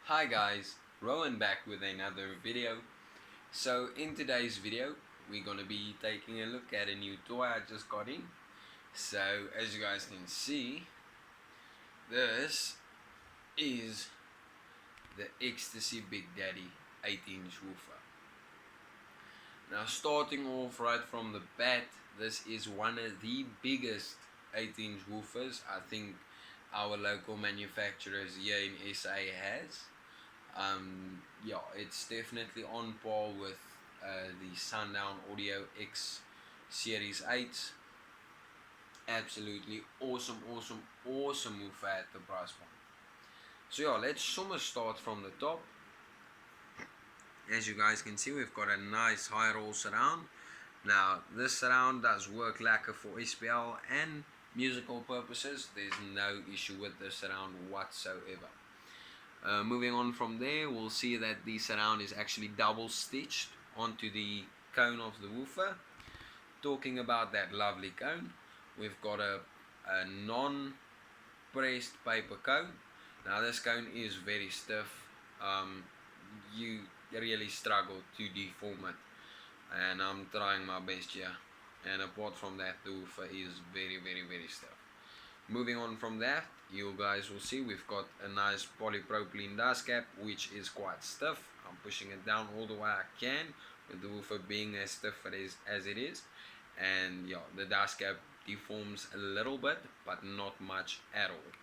Hi guys, Rowan back with another video. So in today's video we're gonna be taking a look at a new toy I just got in. So as you guys can see, this is the XTC Big Daddy 8-inch woofer. Now starting off right from the bat, this is one of the biggest 8-inch woofers I think our local manufacturers here in SA has. Yeah, it's definitely on par with the Sundown Audio X Series 8. Absolutely awesome woofer at the price point. So yeah, let's start from the top. As you guys can see, we've got a nice high roll surround. Now this surround does work lacquer for SPL and musical purposes. There's no issue with the surround whatsoever. Moving on from there, we'll see that the surround is actually double stitched onto the cone of the woofer. Talking about that lovely cone, we've got a non-pressed paper cone. Now this cone is very stiff. You really struggle to deform it, and I'm trying my best here. And apart from that, the woofer is very stiff. Moving on from that, you guys will see we've got a nice polypropylene dust cap, which is quite stiff. I'm pushing it down all the way I can, with the woofer being as stiff as it is. And yeah, the dust cap deforms a little bit, but not much at all.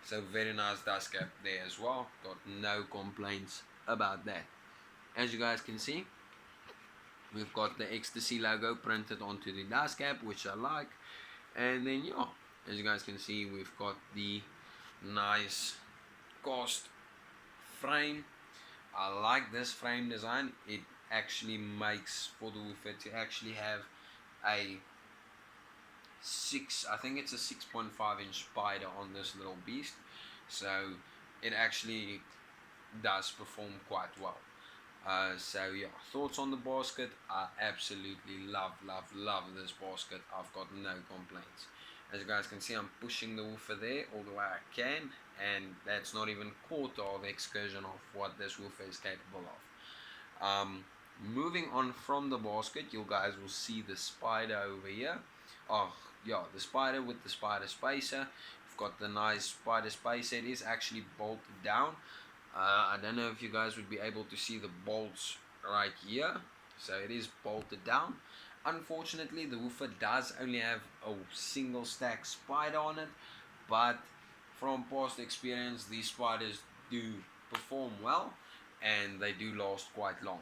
So very nice dust cap there as well. Got no complaints about that. As you guys can see, we've got the XTC logo printed onto the dust cap, which I like. And then yeah, as you guys can see, we've got the nice cast frame. I like this frame design. It actually makes for the woofer to actually have a I think it's a 6.5-inch spider on this little beast. So it actually does perform quite well. So yeah, thoughts on the basket? I absolutely love this basket. I've got no complaints. As you guys can see, I'm pushing the woofer there all the way I can, and that's not even quarter of excursion of what this woofer is capable of. Moving on from the basket, you guys will see the spider over here. Oh yeah, the spider with the spider spacer. We've got the nice spider spacer. It is actually bolted down. I don't know if you guys would be able to see the bolts right here. So it is bolted down. Unfortunately, the woofer does only have a single stack spider on it, but from past experience, these spiders do perform well and they do last quite long.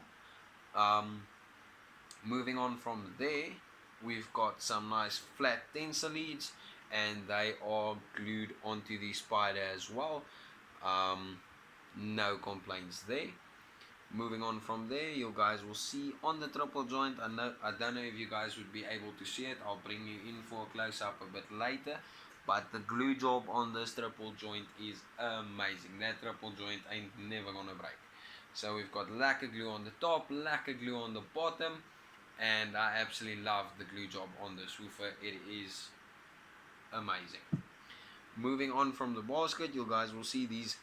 Moving on from there, we've got some nice flat tensor leads, and they are glued onto the spider as well. No complaints there. Moving on from there, you guys will see on the triple joint, I don't know if you guys would be able to see it. I'll bring you in for a close-up a bit later, but the glue job on this triple joint is amazing. That triple joint ain't never gonna break. So we've got lacquer glue on the top, lacquer glue on the bottom, and I absolutely love the glue job on this woofer. It is amazing. Moving on from the basket, you guys will see these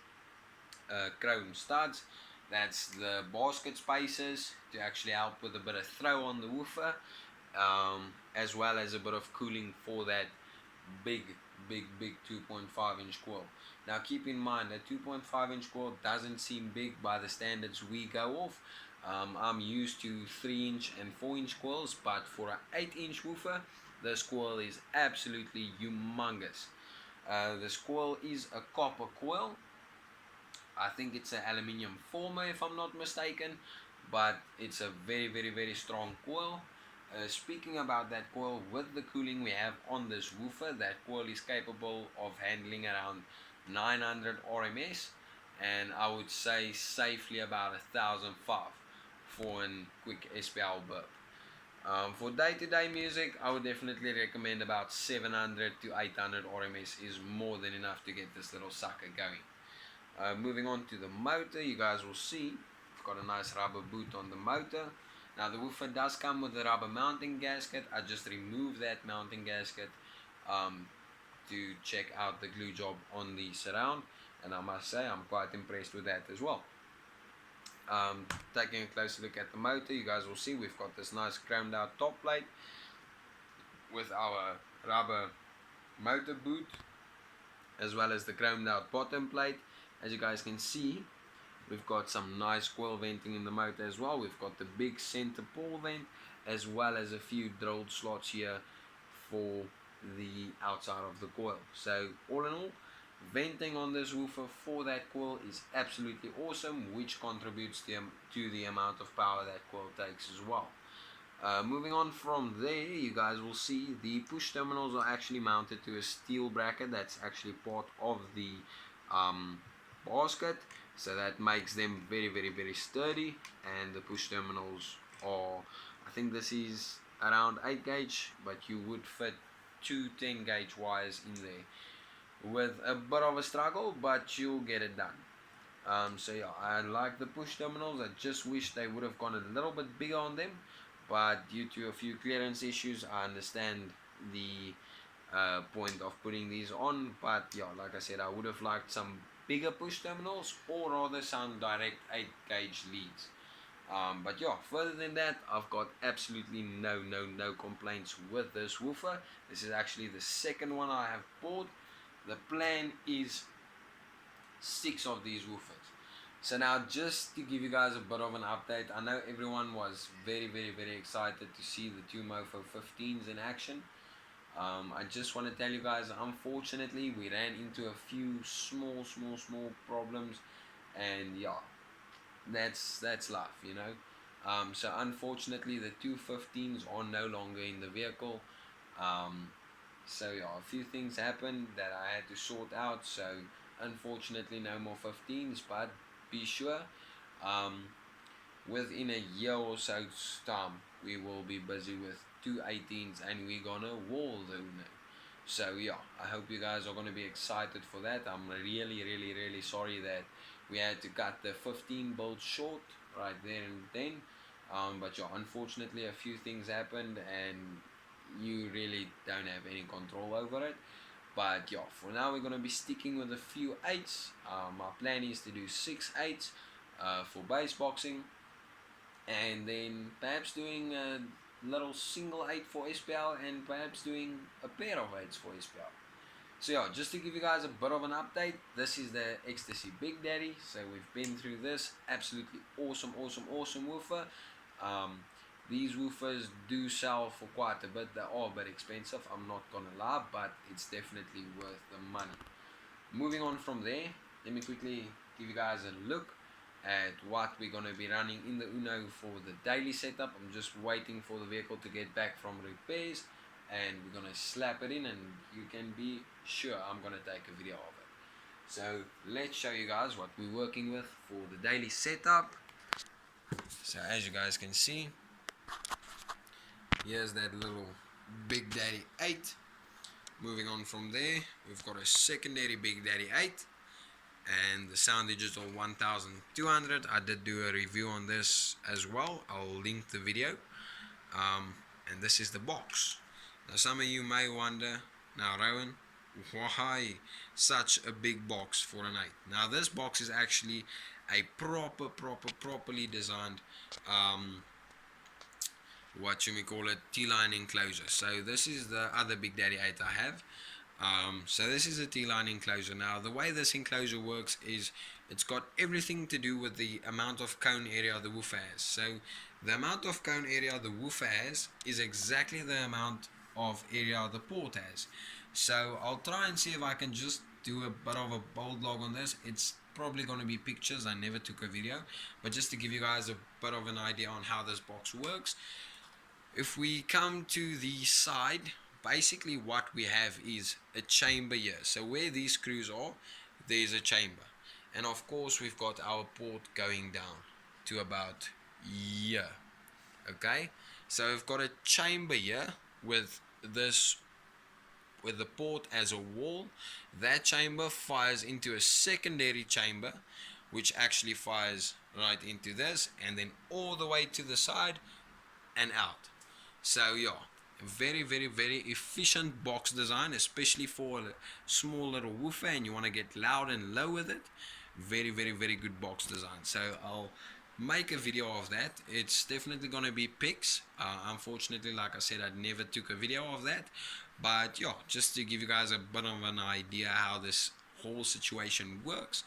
chrome studs. That's the basket spacers to actually help with a bit of throw on the woofer, as well as a bit of cooling for that big 2.5-inch coil. Now keep in mind that 2.5-inch coil doesn't seem big by the standards we go off. I'm used to 3-inch and 4-inch coils, but for an 8-inch woofer, this coil is absolutely humongous. This coil is a copper coil. I think it's an aluminium former if I'm not mistaken, but it's a very strong coil. Speaking about that coil, with the cooling we have on this woofer, that coil is capable of handling around 900 RMS, and I would say safely about 1005 for a quick SPL burp. For day-to-day music, I would definitely recommend about 700 to 800 RMS is more than enough to get this little sucker going. Moving on to the motor, you guys will see we've got a nice rubber boot on the motor. Now the woofer does come with a rubber mounting gasket. I just removed that mounting gasket to check out the glue job on the surround. and I must say I'm quite impressed with that as well. Taking a closer look at the motor, you guys will see we've got this nice chromed out top plate with our rubber motor boot, as well as the chromed out bottom plate. As you guys can see, we've got some nice coil venting in the motor as well. We've got the big center pole vent, as well as a few drilled slots here for the outside of the coil. So all in all, venting on this woofer for that coil is absolutely awesome, which contributes to the amount of power that coil takes as well. Moving on from there, you guys will see the push terminals are actually mounted to a steel bracket that's actually part of the basket, so that makes them very sturdy. And the push terminals are, I think this is around 8 gauge, but you would fit two 10 gauge wires in there with a bit of a struggle, but you'll get it done. So yeah, I like the push terminals. I just wish they would have gone a little bit bigger on them, but due to a few clearance issues, I understand the point of putting these on. But yeah, like I said, I would have liked some bigger push terminals, or rather some direct 8 gauge leads. But yeah, further than that, I've got absolutely no complaints with this woofer. This is actually the second one I have bought. The plan is 6 of these woofers. So now, just to give you guys a bit of an update, I know everyone was very excited to see the two Mofo 15s in action. I just want to tell you guys, unfortunately we ran into a few small problems, and yeah, that's life, you know. So unfortunately the two 15s are no longer in the vehicle. So yeah, a few things happened that I had to sort out, so unfortunately no more 15s, but be sure within a year or so's time we will be busy with two 18s, and we're gonna wall the Uno. So yeah, I hope you guys are gonna be excited for that. I'm really sorry that we had to cut the 15 build short right there and then, but yeah, unfortunately a few things happened and you really don't have any control over it. But yeah, for now we're going to be sticking with a few 8s. My plan is to do 6 8s for base boxing, and then perhaps doing a little single 8 for SPL, and perhaps doing a pair of 8s for SPL. So yeah, just to give you guys a bit of an update, this is the XTC Big Daddy. So we've been through this absolutely awesome woofer. These woofers do sell for quite a bit. They are a bit expensive, I'm not gonna lie, but it's definitely worth the money. Moving on from there, let me quickly give you guys a look at what we're gonna be running in the Uno for the daily setup. I'm just waiting for the vehicle to get back from repairs, and we're gonna slap it in, and you can be sure I'm gonna take a video of it. So let's show you guys what we're working with for the daily setup. So as you guys can see, here's that little Big Daddy 8. Moving on from there, we've got a secondary Big Daddy 8 and the Sound Digital 1200. I did do a review on this as well. I'll link the video. And this is the box. Now some of you may wonder, now Rowan, why such a big box for an 8? Now this box is actually a properly designed what you may call it, T-line enclosure. So this is the other Big Daddy 8 I have. So this is a T-line enclosure. Now the way this enclosure works is it's got everything to do with the amount of cone area the woofer has. So the amount of cone area the woofer has is exactly the amount of area the port has. So I'll try and see if I can just do a bit of a bold log on this. It's probably going to be pictures, I never took a video, but just to give you guys a bit of an idea on how this box works. If we come to the side, basically what we have is a chamber here. So where these screws are, there's a chamber, and of course we've got our port going down to about here. Okay, so we've got a chamber here with this, with the port as a wall. That chamber fires into a secondary chamber, which actually fires right into this, and then all the way to the side and out. So yeah, very very efficient box design, especially for a small little woofer and you want to get loud and low with it. Very good box design. So I'll make a video of that. It's definitely gonna be pics. Unfortunately, like I said, I never took a video of that, but yeah, just to give you guys a bit of an idea how this whole situation works.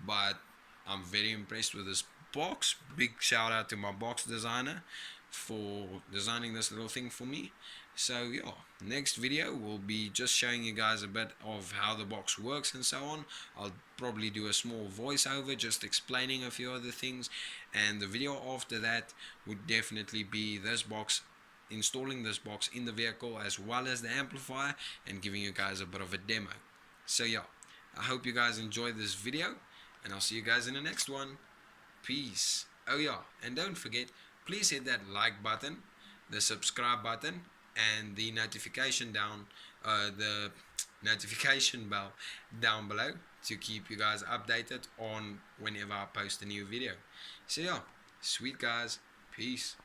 But I'm very impressed with this box. Big shout out to my box designer for designing this little thing for me. So yeah, next video will be just showing you guys a bit of how the box works and so on. I'll probably do a small voiceover just explaining a few other things, and the video after that would definitely be this box, installing this box in the vehicle as well as the amplifier, and giving you guys a bit of a demo. So yeah, I hope you guys enjoyed this video, and I'll see you guys in the next one. Peace. Oh yeah, and don't forget, please hit that like button, the subscribe button, and the notification bell down below to keep you guys updated on whenever I post a new video. So yeah, sweet guys, peace.